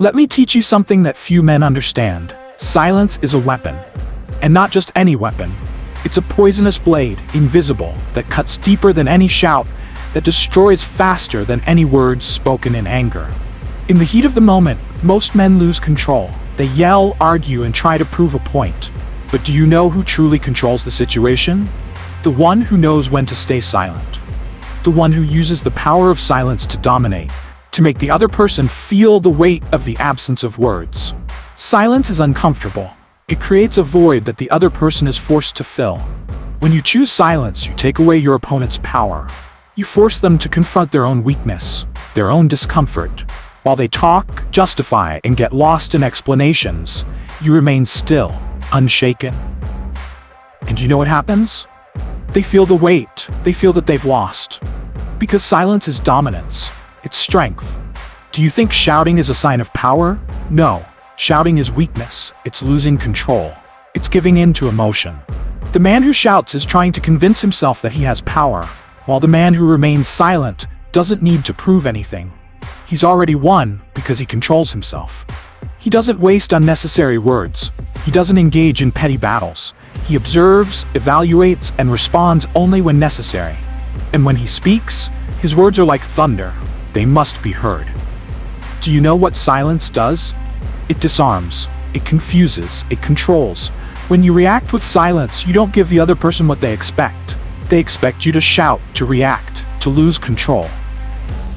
Let me teach you something that few men understand. Silence is a weapon. And not just any weapon. It's a poisonous blade, invisible, that cuts deeper than any shout, that destroys faster than any words spoken in anger. In the heat of the moment, most men lose control. They yell, argue, and try to prove a point. But do you know who truly controls the situation? The one who knows when to stay silent. The one who uses the power of silence to dominate, to make the other person feel the weight of the absence of words. Silence is uncomfortable. It creates a void that the other person is forced to fill. When you choose silence, you take away your opponent's power. You force them to confront their own weakness, their own discomfort. While they talk, justify, and get lost in explanations, you remain still, unshaken. And you know what happens? They feel the weight. They feel that they've lost. Because silence is dominance. It's strength. Do you think shouting is a sign of power? No. Shouting is weakness. It's losing control. It's giving in to emotion. The man who shouts is trying to convince himself that he has power, while the man who remains silent doesn't need to prove anything. He's already won because he controls himself. He doesn't waste unnecessary words. He doesn't engage in petty battles. He observes, evaluates, and responds only when necessary. And when he speaks, his words are like thunder. They must be heard. Do you know what silence does? It disarms. It confuses. It controls. When you react with silence, you don't give the other person what they expect. They expect you to shout, to react, to lose control.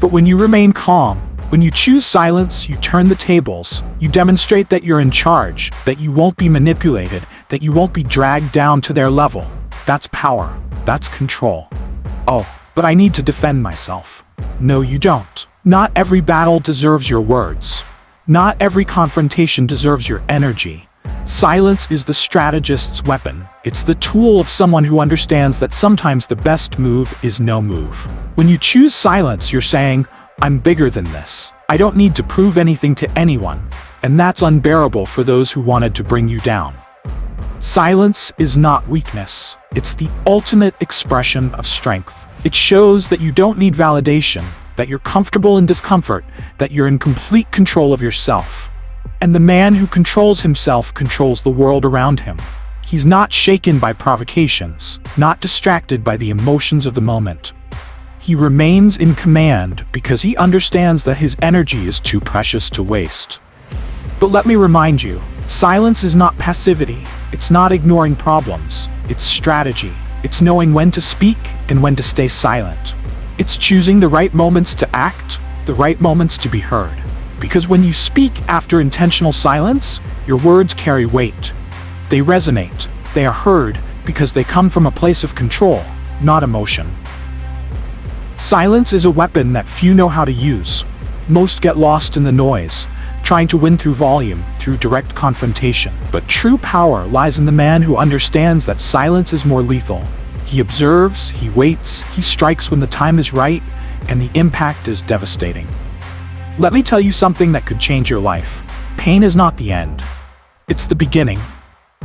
But when you remain calm, when you choose silence, you turn the tables. You demonstrate that you're in charge, that you won't be manipulated, that you won't be dragged down to their level. That's power. That's control. Oh, but I need to defend myself. No, you don't. Not every battle deserves your words. Not every confrontation deserves your energy. Silence is the strategist's weapon. It's the tool of someone who understands that sometimes the best move is no move. When you choose silence, you're saying, I'm bigger than this. I don't need to prove anything to anyone. And that's unbearable for those who wanted to bring you down. Silence is not weakness. It's the ultimate expression of strength. It shows that you don't need validation, that you're comfortable in discomfort, that you're in complete control of yourself. And the man who controls himself controls the world around him. He's not shaken by provocations, not distracted by the emotions of the moment. He remains in command because he understands that his energy is too precious to waste. But let me remind you, silence is not passivity. It's not ignoring problems. It's strategy. It's knowing when to speak and when to stay silent. It's choosing the right moments to act, the right moments to be heard. Because when you speak after intentional silence, your words carry weight. They resonate. They are heard because they come from a place of control, not emotion. Silence is a weapon that few know how to use. Most get lost in the noise, trying to win through volume, through direct confrontation. But true power lies in the man who understands that silence is more lethal. He observes, he waits, he strikes when the time is right, and the impact is devastating. Let me tell you something that could change your life. Pain is not the end. It's the beginning.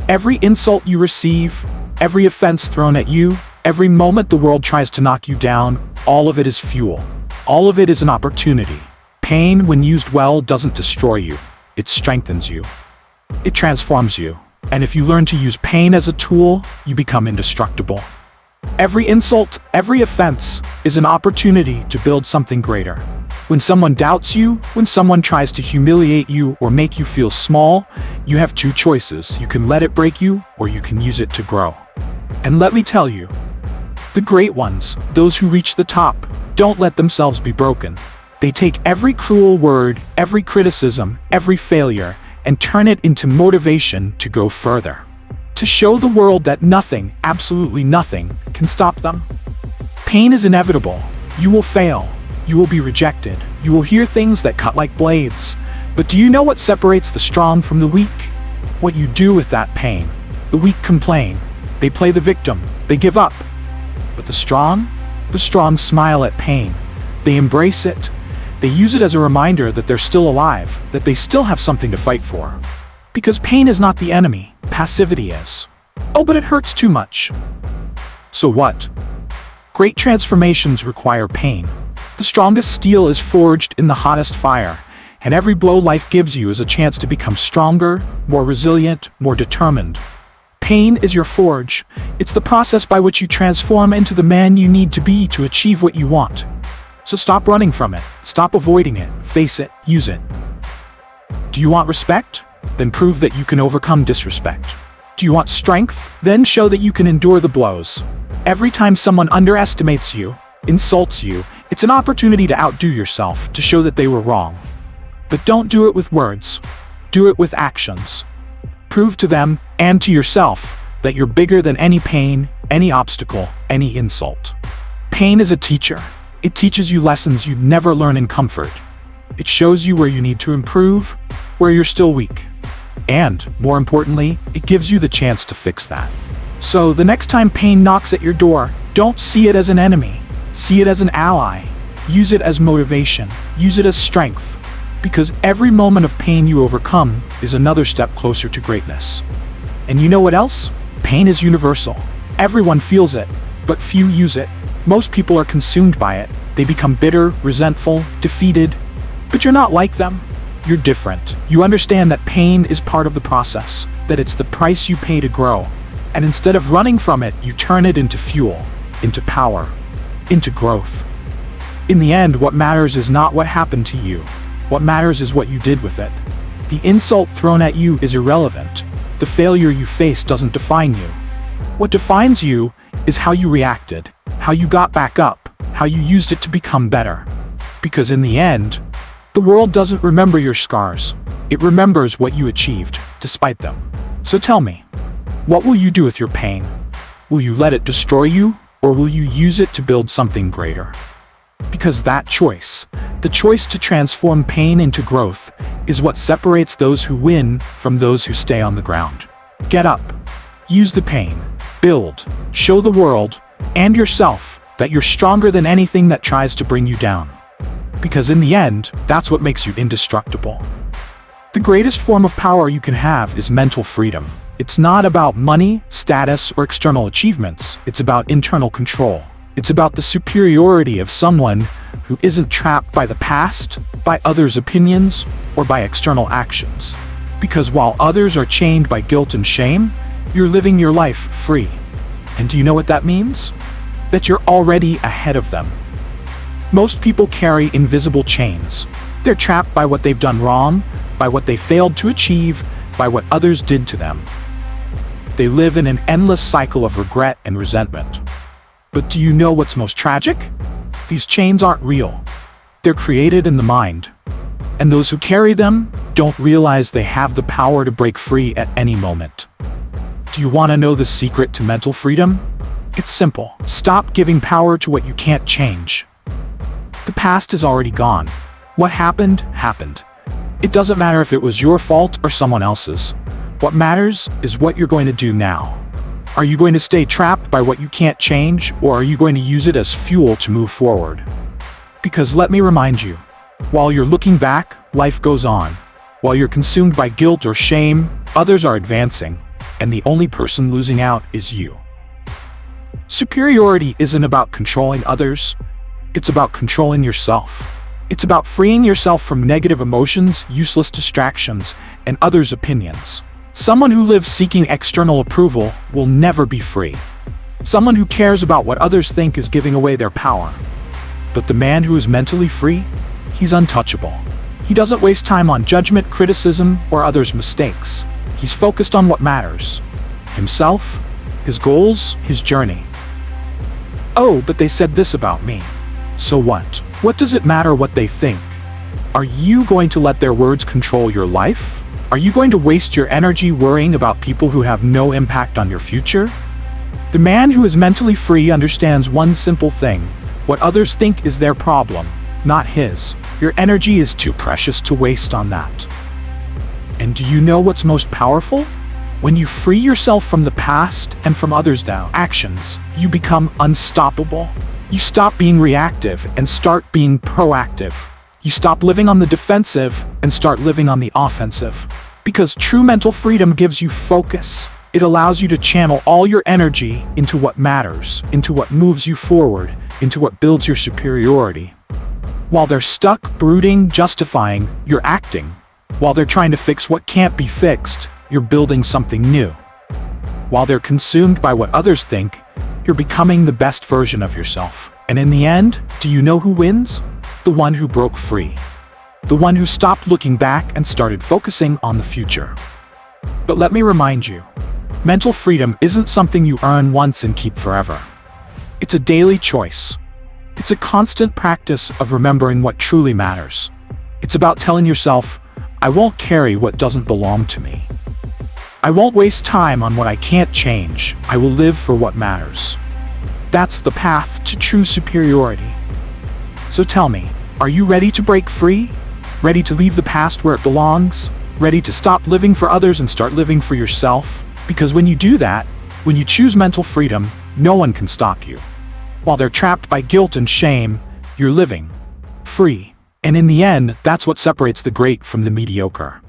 Every insult you receive, every offense thrown at you, every moment the world tries to knock you down, all of it is fuel. All of it is an opportunity. Pain, when used well, doesn't destroy you. It strengthens you. It transforms you. And if you learn to use pain as a tool, you become indestructible. Every insult, every offense is an opportunity to build something greater. When someone doubts you, when someone tries to humiliate you or make you feel small, you have two choices. You can let it break you, or you can use it to grow. And let me tell you, the great ones, those who reach the top, don't let themselves be broken. They take every cruel word, every criticism, every failure, and turn it into motivation to go further. To show the world that nothing, absolutely nothing, can stop them. Pain is inevitable. You will fail. You will be rejected. You will hear things that cut like blades. But do you know what separates the strong from the weak? What you do with that pain. The weak complain. They play the victim. They give up. But the strong smile at pain. They embrace it. They use it as a reminder that they're still alive, that they still have something to fight for. Because pain is not the enemy. Passivity is. Oh, but it hurts too much. So what? Great transformations require pain. The strongest steel is forged in the hottest fire, And every blow life gives you is a chance to become stronger, more resilient, more determined. Pain is your forge. It's the process by which you transform into the man you need to be to achieve what you want. So stop running from it. Stop avoiding it. Face it. Use it. Do you want respect? Then prove that you can overcome disrespect. Do you want strength? Then show that you can endure the blows. Every time someone underestimates you, insults you, it's an opportunity to outdo yourself, to show that they were wrong. But don't do it with words. Do it with actions. Prove to them and to yourself that you're bigger than any pain, any obstacle, any insult. Pain is a teacher. It teaches you lessons you'd never learn in comfort. It shows you where you need to improve, where you're still weak. And, more importantly, it gives you the chance to fix that. So, the next time pain knocks at your door, don't see it as an enemy. See it as an ally. Use it as motivation. Use it as strength. Because every moment of pain you overcome is another step closer to greatness. And you know what else? Pain is universal. Everyone feels it, but few use it. Most people are consumed by it. They become bitter, resentful, defeated. But you're not like them. You're different. You understand that pain is part of the process, that it's the price you pay to grow. And instead of running from it, you turn it into fuel, into power, into growth. In the end, what matters is not what happened to you. What matters is what you did with it. The insult thrown at you is irrelevant. The failure you faced doesn't define you. What defines you is how you reacted, how you got back up, how you used it to become better. Because in the end, the world doesn't remember your scars. It remembers what you achieved, despite them. So tell me, what will you do with your pain? Will you let it destroy you, or will you use it to build something greater? Because that choice, the choice to transform pain into growth, is what separates those who win from those who stay on the ground. Get up. Use the pain. Build. Show the world, and yourself, that you're stronger than anything that tries to bring you down. Because in the end, that's what makes you indestructible. The greatest form of power you can have is mental freedom. It's not about money, status, or external achievements. It's about internal control. It's about the superiority of someone who isn't trapped by the past, by others' opinions, or by external actions. Because while others are chained by guilt and shame, you're living your life free. And do you know what that means? That you're already ahead of them. Most people carry invisible chains. They're trapped by what they've done wrong, by what they failed to achieve, by what others did to them. They live in an endless cycle of regret and resentment. But do you know what's most tragic? These chains aren't real. They're created in the mind. And those who carry them don't realize they have the power to break free at any moment. Do you want to know the secret to mental freedom? It's simple. Stop giving power to what you can't change. The past is already gone. What happened, happened. It doesn't matter if it was your fault or someone else's. What matters is what you're going to do now. Are you going to stay trapped by what you can't change, or are you going to use it as fuel to move forward? Because let me remind you, while you're looking back, life goes on. While you're consumed by guilt or shame, others are advancing, and the only person losing out is you. Superiority isn't about controlling others. It's about controlling yourself. It's about freeing yourself from negative emotions, useless distractions, and others' opinions. Someone who lives seeking external approval will never be free. Someone who cares about what others think is giving away their power. But the man who is mentally free, he's untouchable. He doesn't waste time on judgment, criticism, or others' mistakes. He's focused on what matters. Himself, his goals, his journey. Oh, but they said this about me. So what? What does it matter what they think? Are you going to let their words control your life? Are you going to waste your energy worrying about people who have no impact on your future? The man who is mentally free understands one simple thing. What others think is their problem, not his. Your energy is too precious to waste on that. And do you know what's most powerful? When you free yourself from the past and from others' actions, you become unstoppable. You stop being reactive and start being proactive. You stop living on the defensive and start living on the offensive. Because true mental freedom gives you focus. It allows you to channel all your energy into what matters, into what moves you forward, into what builds your superiority. While they're stuck, brooding, justifying, you're acting. While they're trying to fix what can't be fixed, you're building something new. While they're consumed by what others think, you're becoming the best version of yourself. And in the end, do you know who wins? The one who broke free. The one who stopped looking back and started focusing on the future. But let me remind you, mental freedom isn't something you earn once and keep forever. It's a daily choice. It's a constant practice of remembering what truly matters. It's about telling yourself, I won't carry what doesn't belong to me. I won't waste time on what I can't change. I will live for what matters. That's the path to true superiority. So tell me, are you ready to break free? Ready to leave the past where it belongs? Ready to stop living for others and start living for yourself? Because when you do that, when you choose mental freedom, no one can stop you. While they're trapped by guilt and shame, you're living free. And in the end, that's what separates the great from the mediocre.